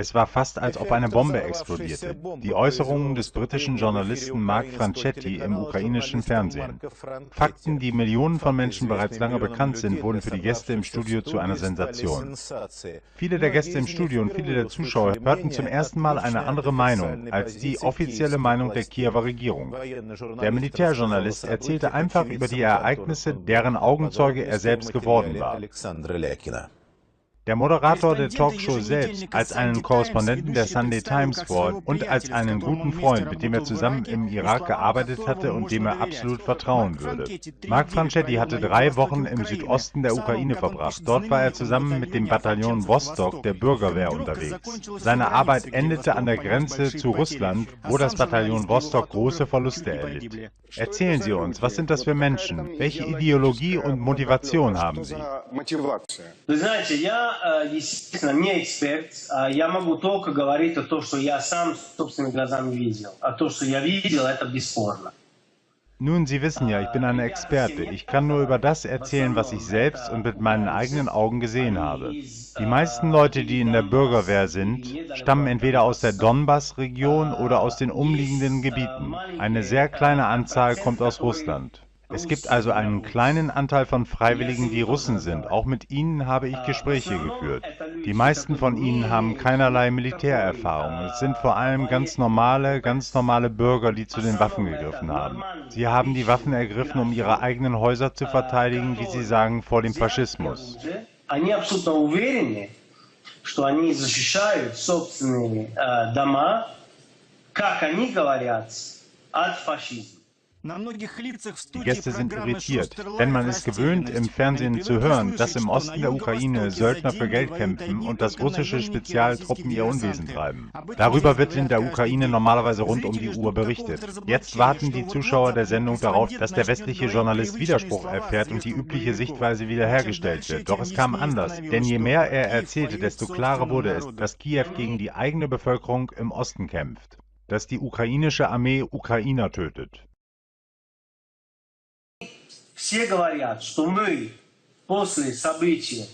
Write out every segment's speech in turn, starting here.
Es war fast, als ob eine Bombe explodierte. Die Äußerungen des britischen Journalisten Mark Franchetti im ukrainischen Fernsehen. Fakten, die Millionen von Menschen bereits lange bekannt sind, wurden für die Gäste im Studio zu einer Sensation. Viele der Gäste im Studio und viele der Zuschauer hörten zum ersten Mal eine andere Meinung als die offizielle Meinung der Kiewer Regierung. Der Militärjournalist erzählte einfach über die Ereignisse, deren Augenzeuge er selbst geworden war. Der Moderator der Talkshow selbst als einen Korrespondenten der Sunday Times vor und als einen guten Freund, mit dem er zusammen im Irak gearbeitet hatte und dem er absolut vertrauen würde. Mark Franchetti hatte 3 Wochen im Südosten der Ukraine verbracht. Dort war er zusammen mit dem Bataillon Vostok der Bürgerwehr unterwegs. Seine Arbeit endete an der Grenze zu Russland, wo das Bataillon Vostok große Verluste erlitt. Erzählen Sie uns, was sind das für Menschen? Welche Ideologie und Motivation haben sie? Естественно, не эксперт. Я могу только говорить о том, что я сам собственными глазами видел. А то, что я видел, это бесспорно. Nun, Sie wissen ja, ich bin ein Experte. Ich kann nur über das erzählen, was ich selbst und mit meinen eigenen Augen gesehen habe. Die meisten Leute, die in der Bürgerwehr sind, stammen entweder aus der Donbass-Region oder aus den umliegenden Gebieten. Eine sehr kleine Anzahl kommt aus Russland. Es gibt also einen kleinen Anteil von Freiwilligen, die Russen sind. Auch mit ihnen habe ich Gespräche geführt. Die meisten von ihnen haben keinerlei Militärerfahrung. Es sind vor allem ganz normale Bürger, die zu den Waffen gegriffen haben. Sie haben die Waffen ergriffen, um ihre eigenen Häuser zu verteidigen, wie sie sagen, vor dem Faschismus. Die Gäste sind irritiert, denn man ist gewöhnt, im Fernsehen zu hören, dass im Osten der Ukraine Söldner für Geld kämpfen und dass russische Spezialtruppen ihr Unwesen treiben. Darüber wird in der Ukraine normalerweise rund um die Uhr berichtet. Jetzt warten die Zuschauer der Sendung darauf, dass der westliche Journalist Widerspruch erfährt und die übliche Sichtweise wiederhergestellt wird. Doch es kam anders, denn je mehr er erzählte, desto klarer wurde es, dass Kiew gegen die eigene Bevölkerung im Osten kämpft, dass die ukrainische Armee Ukrainer tötet. Все говорят, что мы после событий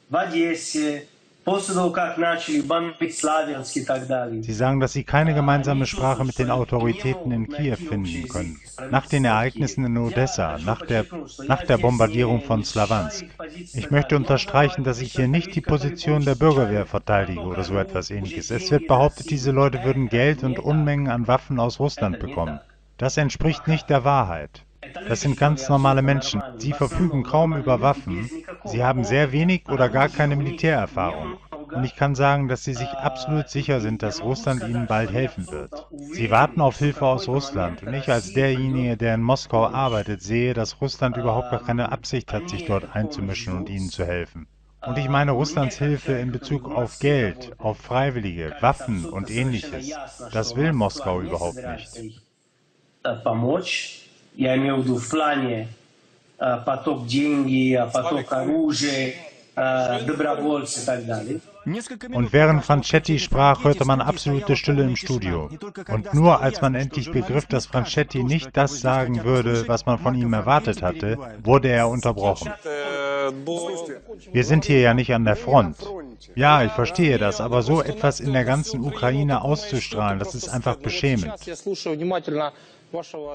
в Одессе, после того, как начали бомбить Славянск и так далее. Sie sagen, dass sie keine gemeinsame Sprache mit den Autoritäten in Kiew finden können. Nach den Ereignissen in Odessa, nach der Bombardierung von Slawansk. Ich möchte unterstreichen, dass ich hier nicht die Position der Bürgerwehr verteidige oder so etwas Ähnliches. Es wird behauptet, diese Leute würden Geld und Unmengen an Waffen aus Russland bekommen. Das entspricht nicht der Wahrheit. Das sind ganz normale Menschen. Sie verfügen kaum über Waffen. Sie haben sehr wenig oder gar keine Militärerfahrung. Und ich kann sagen, dass sie sich absolut sicher sind, dass Russland ihnen bald helfen wird. Sie warten auf Hilfe aus Russland. Und ich als derjenige, der in Moskau arbeitet, sehe, dass Russland überhaupt gar keine Absicht hat, sich dort einzumischen und ihnen zu helfen. Und ich meine Russlands Hilfe in Bezug auf Geld, auf Freiwillige, Waffen und Ähnliches. Das will Moskau überhaupt nicht. Я имею в виду в плане поток деньги, поток оружия, добровольцев и так далее. Und während Franchetti sprach, hörte man absolute Stille im Studio. Und nur als man endlich begriff, dass Franchetti nicht das sagen würde, was man von ihm erwartet hatte, wurde er unterbrochen. Wir sind hier ja nicht an der Front. Ja, ich verstehe das, aber so etwas in der ganzen Ukraine auszustrahlen, das ist einfach beschämend.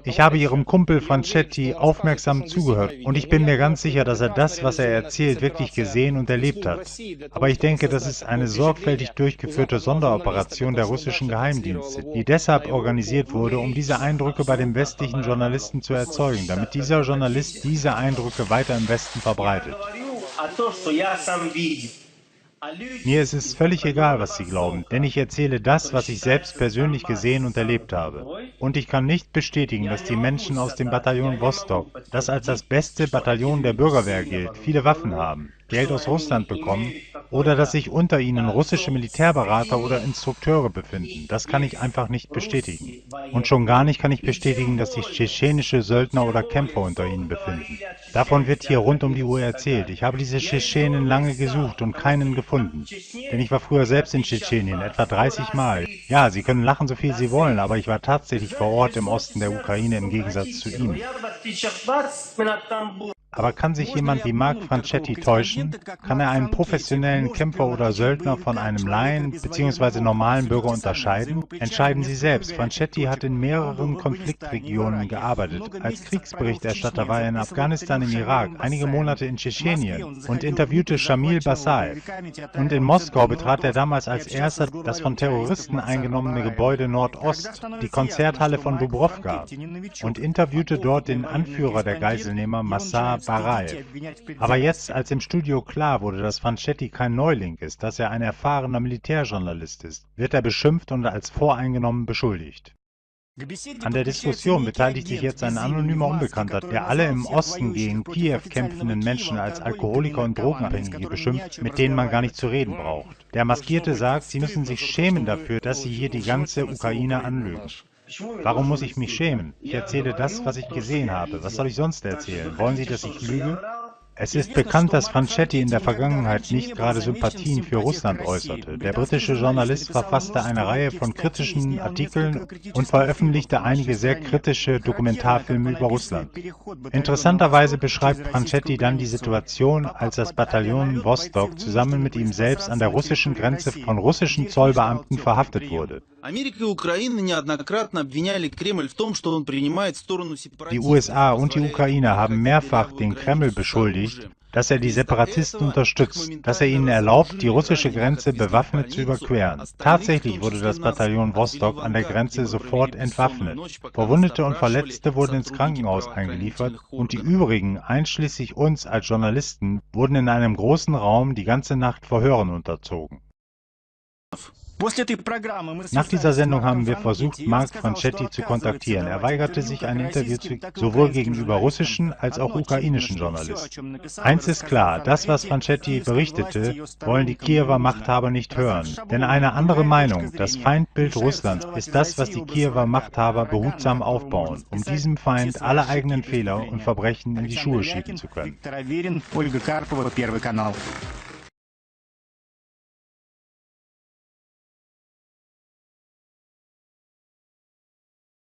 Ich habe Ihrem Kumpel Franchetti aufmerksam zugehört und ich bin mir ganz sicher, dass er das, was er erzählt, wirklich gesehen und erlebt hat. Aber ich denke, das ist eine sorgfältig durchgeführte Sonderoperation der russischen Geheimdienste, die deshalb organisiert wurde, um diese Eindrücke bei dem westlichen Journalisten zu erzeugen, damit dieser Journalist diese Eindrücke weiter im Westen verbreitet. Mir ist es völlig egal, was Sie glauben, denn ich erzähle das, was ich selbst persönlich gesehen und erlebt habe. Und ich kann nicht bestätigen, dass die Menschen aus dem Bataillon Vostok, das als das beste Bataillon der Bürgerwehr gilt, viele Waffen haben, Geld aus Russland bekommen oder dass sich unter ihnen russische Militärberater oder Instrukteure befinden. Das kann ich einfach nicht bestätigen. Und schon gar nicht kann ich bestätigen, dass sich tschetschenische Söldner oder Kämpfer unter ihnen befinden. Davon wird hier rund um die Uhr erzählt. Ich habe diese Tschetschenen lange gesucht und keinen gefunden. Denn ich war früher selbst in Tschetschenien, etwa 30 Mal. Ja, Sie können lachen, so viel Sie wollen, aber ich war tatsächlich vor Ort im Osten der Ukraine im Gegensatz zu Ihnen. Aber kann sich jemand wie Mark Franchetti täuschen? Kann er einen professionellen Kämpfer oder Söldner von einem Laien bzw. normalen Bürger unterscheiden? Entscheiden Sie selbst. Franchetti hat in mehreren Konfliktregionen gearbeitet. Als Kriegsberichterstatter war er in Afghanistan, im Irak, einige Monate in Tschetschenien und interviewte Shamil Basaev. Und in Moskau betrat er damals als erster das von Terroristen eingenommene Gebäude Nordost, die Konzerthalle von Dubrovka, und interviewte dort den Anführer der Geiselnehmer, Massar Baraev. Aber jetzt, als im Studio klar wurde, dass Franchetti kein Neuling ist, dass er ein erfahrener Militärjournalist ist, wird er beschimpft und als voreingenommen beschuldigt. An der Diskussion beteiligt sich jetzt ein anonymer Unbekannter, der alle im Osten gegen Kiew kämpfenden Menschen als Alkoholiker und Drogenabhängige beschimpft, mit denen man gar nicht zu reden braucht. Der Maskierte sagt, sie müssen sich schämen dafür, dass sie hier die ganze Ukraine anlügen. Warum muss ich mich schämen? Ich erzähle das, was ich gesehen habe. Was soll ich sonst erzählen? Wollen Sie, dass ich lüge? Es ist bekannt, dass Franchetti in der Vergangenheit nicht gerade Sympathien für Russland äußerte. Der britische Journalist verfasste eine Reihe von kritischen Artikeln und veröffentlichte einige sehr kritische Dokumentarfilme über Russland. Interessanterweise beschreibt Franchetti dann die Situation, als das Bataillon Vostok zusammen mit ihm selbst an der russischen Grenze von russischen Zollbeamten verhaftet wurde. Die USA und die Ukraine haben mehrfach den Kreml beschuldigt, dass er die Separatisten unterstützt, dass er ihnen erlaubt, die russische Grenze bewaffnet zu überqueren. Tatsächlich wurde das Bataillon Vostok an der Grenze sofort entwaffnet. Verwundete und Verletzte wurden ins Krankenhaus eingeliefert und die übrigen, einschließlich uns als Journalisten, wurden in einem großen Raum die ganze Nacht Verhören unterzogen. Nach dieser Sendung haben wir versucht, Mark Franchetti zu kontaktieren. Er weigerte sich, ein Interview sowohl gegenüber russischen als auch ukrainischen Journalisten. Eins ist klar, das, was Franchetti berichtete, wollen die Kiewer Machthaber nicht hören. Denn eine andere Meinung, das Feindbild Russlands, ist das, was die Kiewer Machthaber behutsam aufbauen, um diesem Feind alle eigenen Fehler und Verbrechen in die Schuhe schieben zu können.